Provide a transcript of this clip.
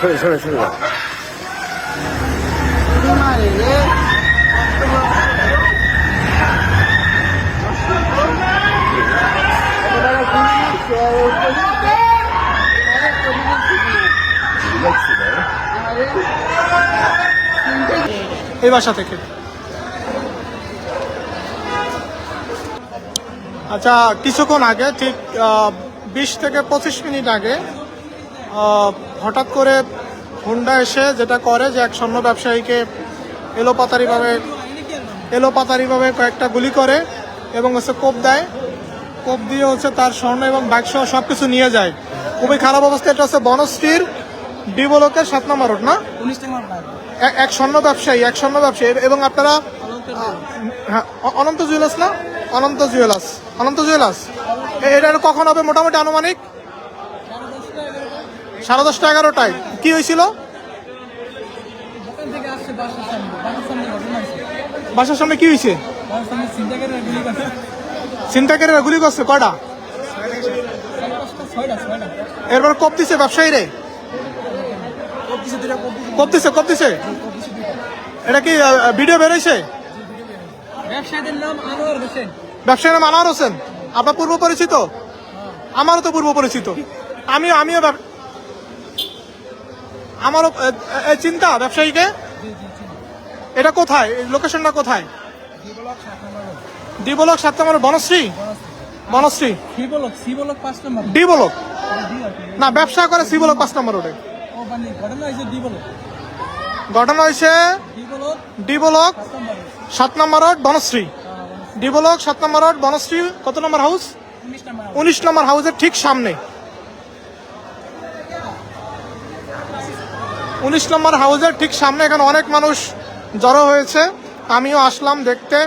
সরে সরে সরে যাও। এই বাসা থেকে। আচ্ছা, কিছুক্ষণ আগে ঠিক 20 থেকে 25 মিনিট আগে হঠাৎ করে হুন্ডা এসে যেটা করে যে এক স্বর্ণ ব্যবসায়ীকে এলোপাতারিভাবে কয়েকটা গুলি করে এবং হচ্ছে কোপ দেয়। কোপ দিয়ে হচ্ছে তার স্বর্ণ এবং বাইক সহ সব কিছু নিয়ে যায়। খুবই খারাপ অবস্থা। এটা হচ্ছে বনশ্রীর ডি ব্লকের 7 নম্বর রোড না, এক স্বর্ণ ব্যবসায়ী এবং আপনারা হ্যাঁ অনন্ত জুয়েলার্স না, অনন্ত জুয়েলার্স এটার কখন হবে মোটামুটি আনুমানিক? 10:30 11টায়। কি হয়েছিল? বাসার সামনে কি হয়েছে? ছিনতাইকারীরা গুলি করছে। কয়টা? এরপর কোপ দিছে ব্যবসায়ীরে? কোপ দিছে। এটা কি ভিডিও বেরোইছে? ব্যবসায়ীর নাম আনোয়ার হোসেন। আপনার পূর্ব পরিচিত? আমারও তো পূর্ব পরিচিত। আমিও আমারও চিন্তা ব্যবসায়ীকে। এটা কোথায়? লোকেশনটা কোথায়? ডি ব্লক 7 নম্বর। বনশ্রী ডি ব্লক না, ব্যবসা করে সি ব্লক 5 নম্বর রোডে। ঘটনা হয়েছে ডি ব্লক 7 নম্বর রোড বনশ্রী। ডি ব্লক 7 নম্বর রোড বনশ্রী। কত নম্বর হাউস? 19 নম্বর হাউসের ঠিক সামনে। 19 নম্বর হাউসের ঠিক সামনে। এখানে অনেক মানুষ জড়ো হয়েছে। আমিও আসলাম দেখতে।